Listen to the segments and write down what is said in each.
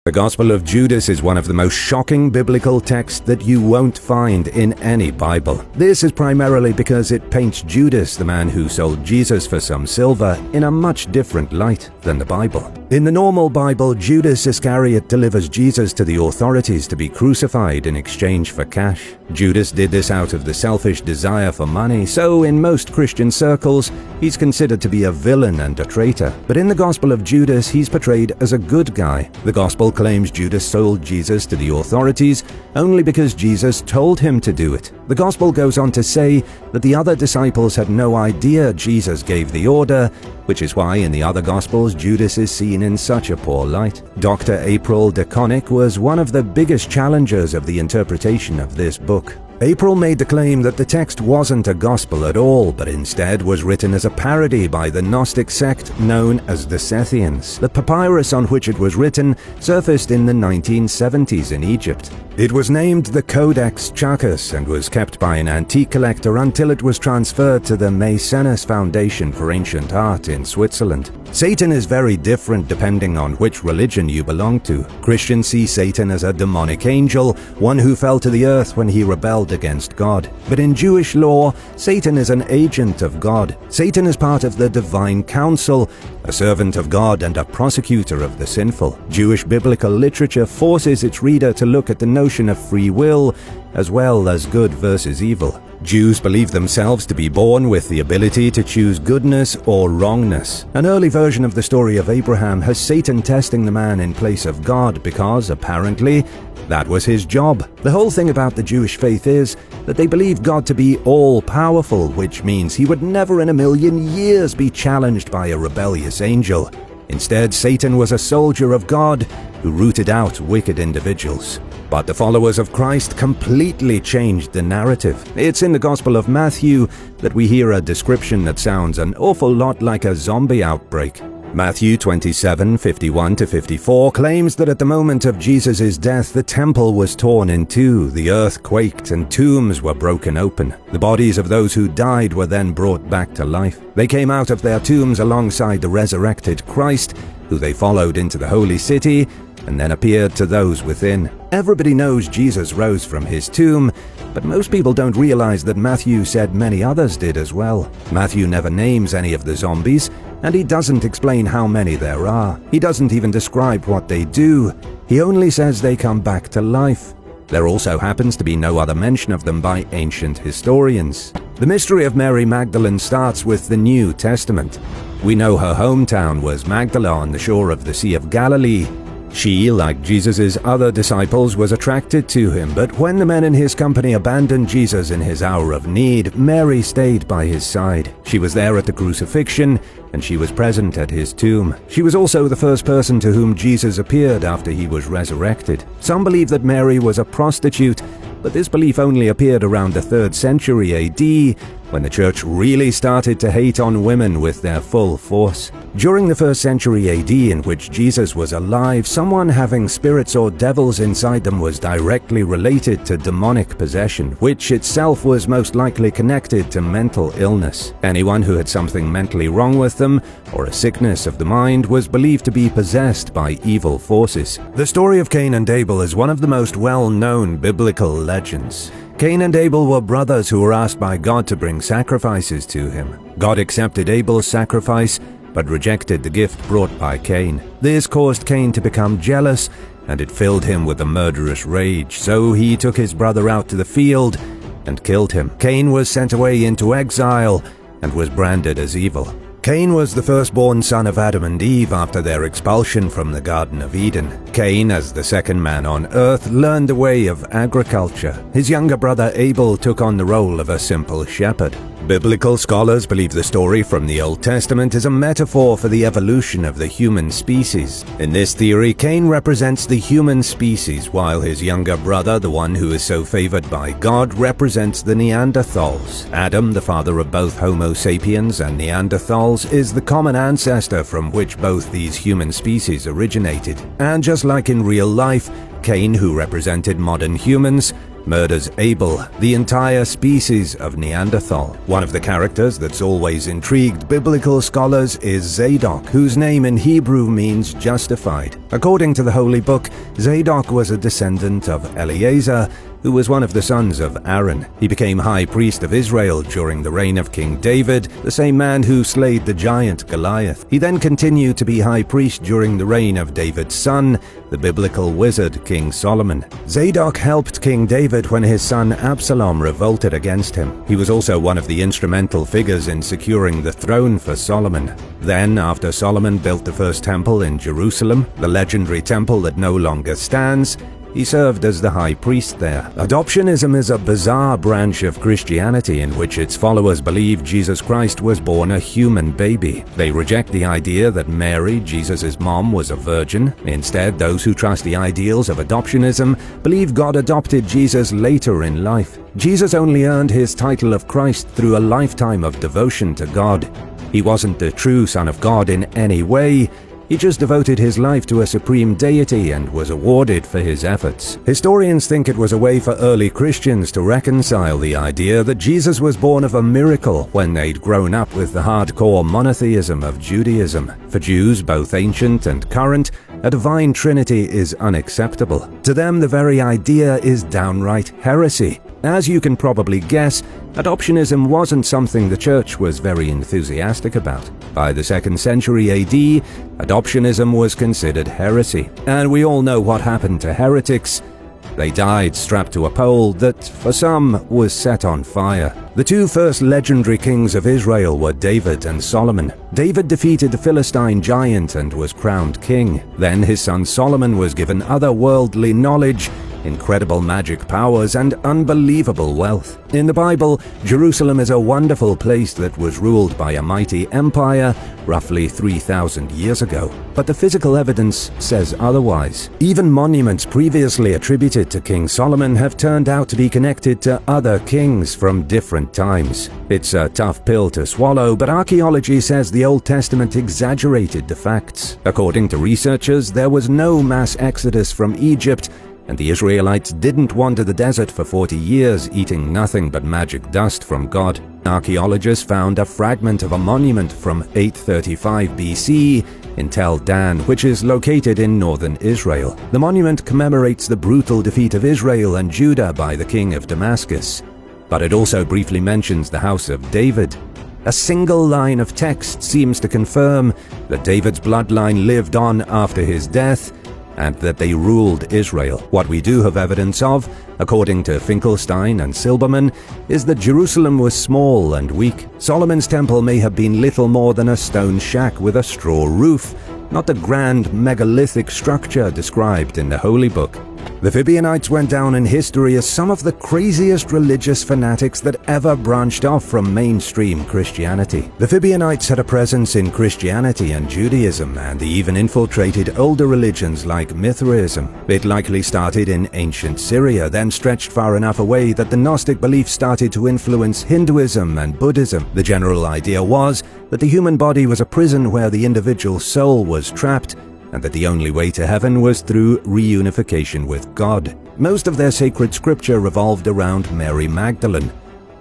The Gospel of Judas is one of the most shocking biblical texts that you won't find in any Bible. This is primarily because it paints Judas, the man who sold Jesus for some silver, in a much different light than the Bible. In the normal Bible, Judas Iscariot delivers Jesus to the authorities to be crucified in exchange for cash. Judas did this out of the selfish desire for money, so in most Christian circles, he's considered to be a villain and a traitor. But in the Gospel of Judas, he's portrayed as a good guy. The Gospel claims Judas sold Jesus to the authorities only because Jesus told him to do it. The Gospel goes on to say that the other disciples had no idea Jesus gave the order, which is why in the other Gospels Judas is seen in such a poor light. Dr. April DeConnick was one of the biggest challengers of the interpretation of this book. April made the claim that the text wasn't a gospel at all, but instead was written as a parody by the Gnostic sect known as the Scythians. The papyrus on which it was written surfaced in the 1970s in Egypt. It was named the Codex Chacus and was kept by an antique collector until it was transferred to the Maecenas Foundation for Ancient Art in Switzerland. Satan is very different depending on which religion you belong to. Christians see Satan as a demonic angel, one who fell to the earth when he rebelled against God. But in Jewish law, Satan is an agent of God. Satan is part of the divine council, a servant of God and a prosecutor of the sinful. Jewish biblical literature forces its reader to look at the notion of free will, as well as good versus evil. Jews believe themselves to be born with the ability to choose goodness or wrongness. An early version of the story of Abraham has Satan testing the man in place of God because, apparently, that was his job. The whole thing about the Jewish faith is that they believe God to be all-powerful, which means he would never in a million years be challenged by a rebellious angel. Instead, Satan was a soldier of God who rooted out wicked individuals. But the followers of Christ completely changed the narrative. It's in the Gospel of Matthew that we hear a description that sounds an awful lot like a zombie outbreak. Matthew 27:51-54 claims that at the moment of Jesus' death, the temple was torn in two, the earth quaked, and tombs were broken open. The bodies of those who died were then brought back to life. They came out of their tombs alongside the resurrected Christ, who they followed into the holy city, and then appeared to those within. Everybody knows Jesus rose from his tomb, but most people don't realize that Matthew said many others did as well. Matthew never names any of the zombies, and he doesn't explain how many there are. He doesn't even describe what they do. He only says they come back to life. There also happens to be no other mention of them by ancient historians. The mystery of Mary Magdalene starts with the New Testament. We know her hometown was Magdala on the shore of the Sea of Galilee. She, like Jesus' other disciples, was attracted to him, but when the men in his company abandoned Jesus in his hour of need, Mary stayed by his side. She was there at the crucifixion, and she was present at his tomb. She was also the first person to whom Jesus appeared after he was resurrected. Some believe that Mary was a prostitute, but this belief only appeared around the 3rd century AD, when the church really started to hate on women with their full force. During the 1st century AD, in which Jesus was alive, someone having spirits or devils inside them was directly related to demonic possession, which itself was most likely connected to mental illness. Anyone who had something mentally wrong with them, or a sickness of the mind, was believed to be possessed by evil forces. The story of Cain and Abel is one of the most well-known biblical legends. Cain and Abel were brothers who were asked by God to bring sacrifices to him. God accepted Abel's sacrifice, but rejected the gift brought by Cain. This caused Cain to become jealous, and it filled him with a murderous rage, so he took his brother out to the field and killed him. Cain was sent away into exile and was branded as evil. Cain was the firstborn son of Adam and Eve after their expulsion from the Garden of Eden. Cain, as the second man on earth, learned the way of agriculture. His younger brother Abel took on the role of a simple shepherd. Biblical scholars believe the story from the Old Testament is a metaphor for the evolution of the human species. In this theory, Cain represents the human species, while his younger brother, the one who is so favored by God, represents the Neanderthals. Adam, the father of both Homo sapiens and Neanderthals, is the common ancestor from which both these human species originated. And just like in real life, Cain, who represented modern humans, murders Abel, the entire species of Neanderthal. One of the characters that's always intrigued biblical scholars is Zadok, whose name in Hebrew means justified. According to the Holy Book, Zadok was a descendant of Eleazar, who was one of the sons of Aaron. He became high priest of Israel during the reign of King David, the same man who slayed the giant Goliath. He then continued to be high priest during the reign of David's son, the biblical wizard King Solomon. Zadok helped King David when his son Absalom revolted against him. He was also one of the instrumental figures in securing the throne for Solomon. Then, after Solomon built the first temple in Jerusalem, the legendary temple that no longer stands, he served as the high priest there. Adoptionism is a bizarre branch of Christianity in which its followers believe Jesus Christ was born a human baby. They reject the idea that Mary, Jesus' mom, was a virgin. Instead, those who trust the ideals of adoptionism believe God adopted Jesus later in life. Jesus only earned his title of Christ through a lifetime of devotion to God. He wasn't the true Son of God in any way. He just devoted his life to a supreme deity and was awarded for his efforts. Historians think it was a way for early Christians to reconcile the idea that Jesus was born of a miracle when they'd grown up with the hardcore monotheism of Judaism. For Jews, both ancient and current, a divine trinity is unacceptable. To them, the very idea is downright heresy. As you can probably guess, adoptionism wasn't something the church was very enthusiastic about. By the 2nd century AD, adoptionism was considered heresy, and we all know what happened to heretics. They died strapped to a pole that, for some, was set on fire. The two first legendary kings of Israel were David and Solomon. David defeated the Philistine giant and was crowned king. Then his son Solomon was given otherworldly knowledge, incredible magic powers, and unbelievable wealth. In the Bible, Jerusalem is a wonderful place that was ruled by a mighty empire roughly 3,000 years ago. But the physical evidence says otherwise. Even monuments previously attributed to King Solomon have turned out to be connected to other kings from different times. It's a tough pill to swallow, but archaeology says the Old Testament exaggerated the facts. According to researchers, there was no mass exodus from Egypt, and the Israelites didn't wander the desert for 40 years eating nothing but magic dust from God. Archaeologists found a fragment of a monument from 835 BC in Tel Dan, which is located in northern Israel. The monument commemorates the brutal defeat of Israel and Judah by the king of Damascus, but it also briefly mentions the house of David. A single line of text seems to confirm that David's bloodline lived on after his death, and that they ruled Israel. What we do have evidence of, according to Finkelstein and Silberman, is that Jerusalem was small and weak. Solomon's temple may have been little more than a stone shack with a straw roof, not the grand megalithic structure described in the Holy Book. The Gibeonites went down in history as some of the craziest religious fanatics that ever branched off from mainstream Christianity. The Gibeonites had a presence in Christianity and Judaism, and they even infiltrated older religions like Mithraism. It likely started in ancient Syria, then stretched far enough away that the Gnostic belief started to influence Hinduism and Buddhism. The general idea was that the human body was a prison where the individual soul was trapped, and that the only way to heaven was through reunification with God. Most of their sacred scripture revolved around Mary Magdalene.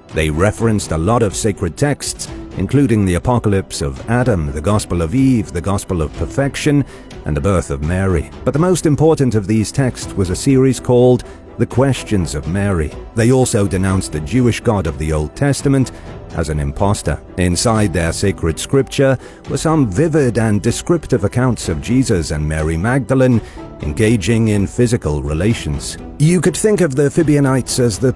They referenced a lot of sacred texts, including the Apocalypse of Adam, the Gospel of Eve, the Gospel of Perfection, and the birth of Mary. But the most important of these texts was a series called The Questions of Mary. They also denounced the Jewish God of the Old Testament as an impostor. Inside their sacred scripture were some vivid and descriptive accounts of Jesus and Mary Magdalene engaging in physical relations. You could think of the Gibeonites as the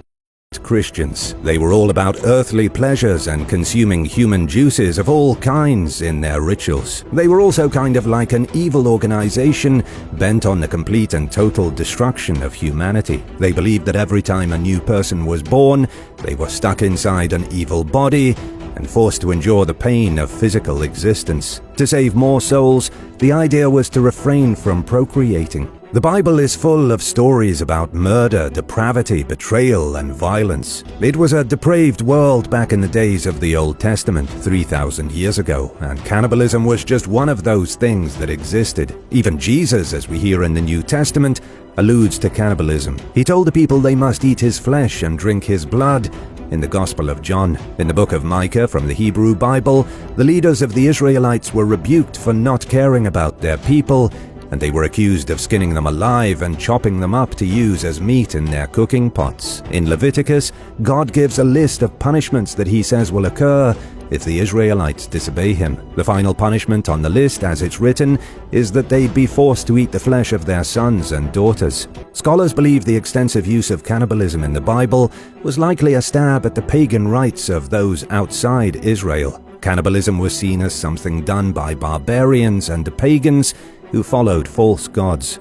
Christians. They were all about earthly pleasures and consuming human juices of all kinds in their rituals. They were also kind of like an evil organization bent on the complete and total destruction of humanity. They believed that every time a new person was born, they were stuck inside an evil body and forced to endure the pain of physical existence. To save more souls, the idea was to refrain from procreating. The Bible is full of stories about murder, depravity, betrayal, and violence. It was a depraved world back in the days of the Old Testament, 3,000 years ago, and cannibalism was just one of those things that existed. Even Jesus, as we hear in the New Testament, alludes to cannibalism. He told the people they must eat his flesh and drink his blood in the Gospel of John. In the book of Micah from the Hebrew Bible, the leaders of the Israelites were rebuked for not caring about their people, and they were accused of skinning them alive and chopping them up to use as meat in their cooking pots. In Leviticus, God gives a list of punishments that he says will occur if the Israelites disobey him. The final punishment on the list, as it's written, is that they'd be forced to eat the flesh of their sons and daughters. Scholars believe the extensive use of cannibalism in the Bible was likely a stab at the pagan rites of those outside Israel. Cannibalism was seen as something done by barbarians and pagans who followed false gods.